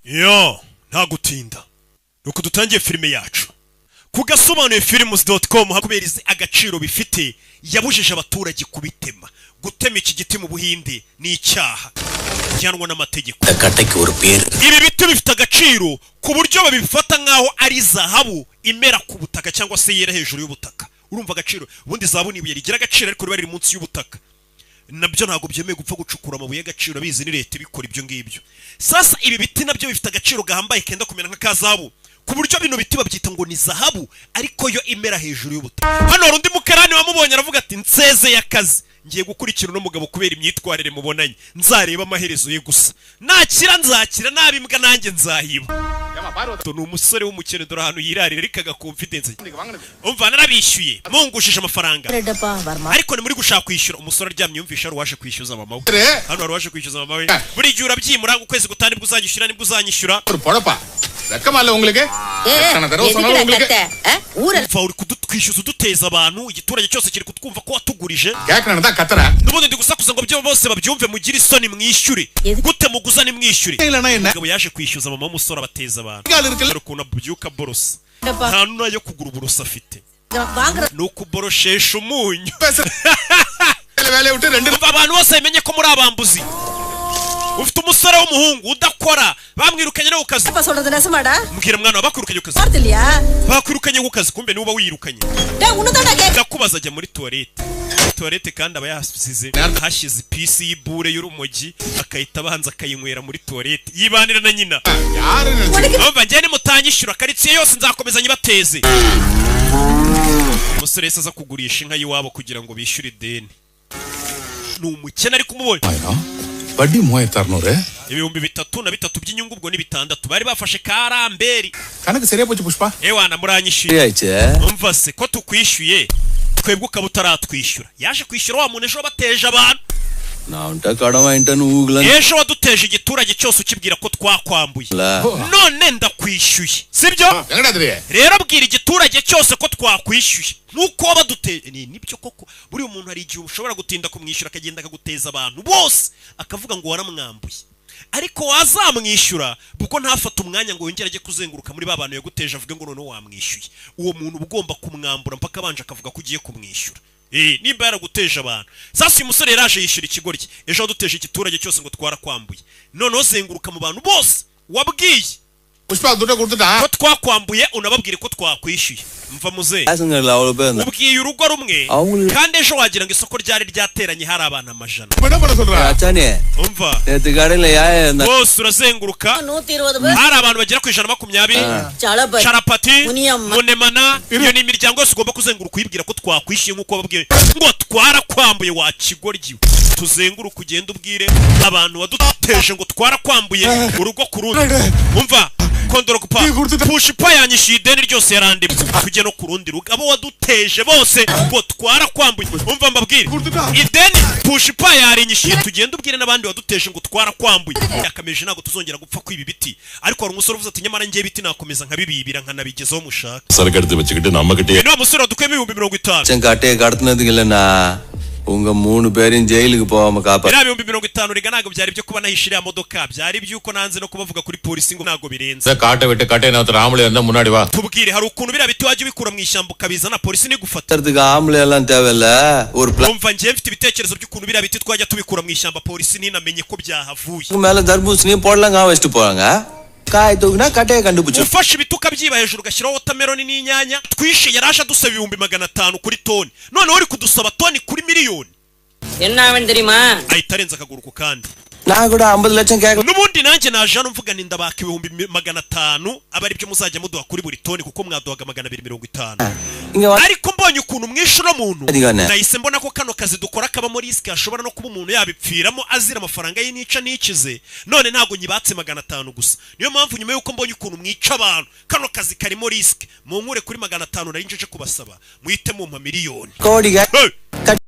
Yo, nta gutinda. Nuko dutangiye filime yacu. Kugasobanuye films.com hakuberize agaciro bifite yabujije abaturage kubitema. Gutema iki giti mu Buhinde ni icyaha cyanwa n'amategeko. Ibi biti bifite agaciro ku buryo babifata nkaho ari zahabu imera ku butaka cyangwa se yera hejuru y'ubutaka. Urumva agaciro ubundi zahabu ni ibuye rigira agaciro ariko ribari munsi y'ubutaka. Nabyo ntago byemeye gupfa gucukura amabuye y'agaciro bizi ni leta bikora ibyo ngibyo. Sasa ibi biti nabyo bifite agaciro gahambaye kenda kumera nka zahabu. Ku buryo bino biti babyita ngo ni zahabu ariko yo imera hejuru y'ubutaka. Hano hari undi mukarani wamubonye aravuga ati nseze y'akazi ngiye gukurikira no mugabo kubera imyitwarire mubonanye nzareba amaherezo ye gusa nakira nzakira nabimbwa nanjye nzahiba. To ni umusore w'umukene dore ahantu yirarira rikaga confidence. Umva narabishyuye mungushije amafaranga ariko ni muri gushaka kwishyura umusore aryamye yumvisha ruwaje kwishyuza mama we. Hano ruwaje kwishyuza mama we buri gihe urabyimura ukwezi gutani bwo uzanyishyura nibwo uzanyishyura. Rakamala உங்களுக்கு Umva uri kudutwishyuza uduteza abantu igiturage cyose kiri kutwumva ko watugurije. Yakana katara Nubundi ndigusakuza ngo byo bose babyumve mugira isoni mwishyure. Gute muguza ni mwishyure. Ngabo yaje kwishyuza mama w'umusore abateza abantu. Ukuntu abyuka borosa. Nta nayo kugura uburosa afite. Nuko boroshesha umunyu. Abantu bose bamenye ko muri abambuzi. Ufite umusore w'umuhungu udakora bamwirukanye no kukazi. Mukira mwana bakwirukanye kukazi. Bakwirukanye kukazi kumbe nuba wirukanye. Gakubaza ajya muri toilette. Toilette kandi aba yasize hashize PC y'ibure y'urumogi akayita abanza akayinywera muri toilette. Yibanira na nyina. Umva njye ni mutanyishyura karitsiye yose nzakomeza nyibateze. Umusore yese aza kugurisha inka yiwabo kugira ngo bishyure ideni. Ni umukene ariko umubonye. Badi muhaye tarnore ibihumbi 3 by'inyungu ubwo ni 6 bari bafashe karamberi kana kesere poche pushpa ewana muranyishyuye umva se ko tukwishyuye twebwe ukabutaratwishyura yaje kwishyura wa muntu ejo bateje abantu na untakadama intanu ejo waduteje igiturage cyose ukibwira ko twakwambuye none ndakwishyuye sibyo rero bwira igiturage cyose ko twakwishyuye nuko wabadute nibyo koko buri umuntu hari igihe ushobora gutinda kumwishyura akagenda akaguteza abantu bose akavuga ngo waramwambuye ariko wazamwishyura buko ntafata umwanya ngo yongere ajye kuzenguruka muri babantu yaguteje avuge ngo none wamwishyuye uwo muntu ugomba kumwambura mpaka banje akavuga ko ugiye kumwishyura nimba yaraguteje abantu sasa uyu musore yaraje yishyura ikigoryi ejo waduteje igiturage cyose ngo twarakwambuye none zenguruka mu bantu bose wabwiye pushpa duta kurtuda ko twakwambuye unababwire ko twakwishyuye mva muze ubwiye urugo rumwe kandi ejo wagira ngo isoko ryari ryateranye hari abantu amajana umva bose urazenguruka hari abantu bagera ku 120 Charapati Munemana iyo ni imiryango yose ugomba kuzenguruka uyibwira ko twakwishyuye nk'uko babwiye ngo twarakwambuye wa kigoryi tuzenguruka ugenda ubwire abantu waduteje ngo twarakwambuye urugo ku rundi umva kondoro kupa pushpa yanyishyuye ideni ryose yarandibye tujye no kurundi rugo abo waduteje bose ngo twarakwambuye umva mbabwire ideni pushpa yarinyishyuye tugenda ubwire n'abandi waduteje ngo twarakwambuye yakameje ntago tuzongera gupfa kwibi biti ariko hari umusore uvuze ati nyamara ngiye biti nakomeza nkabibibira nkanabigezaho mushaka saragarte bachikite namakite no musore dukuyemo 50 செங்காட்டே கடத்துனதுங்கலனா unga 3 பேரும் ஜெயிலுக்கு போவாம காப்பா 50 riga ntago byari byo kuba nahishiriya modoka byari byuko nanze no kubavuga kuri polisi ngo ntago birenze kaate wete kaate na ramule yanda munadi wa tubwire hari ukuntu bira biti waje bikura mu ishyamba kabiza na polisi ni gufata தரதுக்கு ஆம்பளை எல்லாம் தேவையில்ல ஒரு umva ngiye mfite ibitekerezo by'ukuntu bira biti twajya tubikura mu ishyamba polisi ni namenye ko byahavuye மேல தர்பூசணி போடலாம் வச்சிட்டு போறாங்க காய் தூக்குனா கட்டையை கண்டுபிடிச்சு ufashe ibituka byiba hejuru gashyiraho watermelon n'inyanya twishe yarasha dusaba 500 kuri toni none uri kudusaba toni kuri miliyoni என்ன அவன் தெரியுமா ayitarenza akaguruko kandi நான் கூட 50 லட்சம் கேக்க nubundi nanjye naje hano mvuga ni ndabaka 500 abari byo muzajya muduha kuri buri toni kuko mwaduhaga 250 ariko mbonye ukuntu mwishura muntu nahise mbona ko kano kazi dukora kaba muri risk ashobora no kuba umuntu yabipfiramo azira amafaranga y'inica n'ikize none ntago nyibatse 500 gusa niyo mpamvu nyuma yuko mbonye ukuntu mwica abantu kano kazi karimo risk mu nkure kuri 500 nari njeje kubasaba muhite mu miliyoni kodi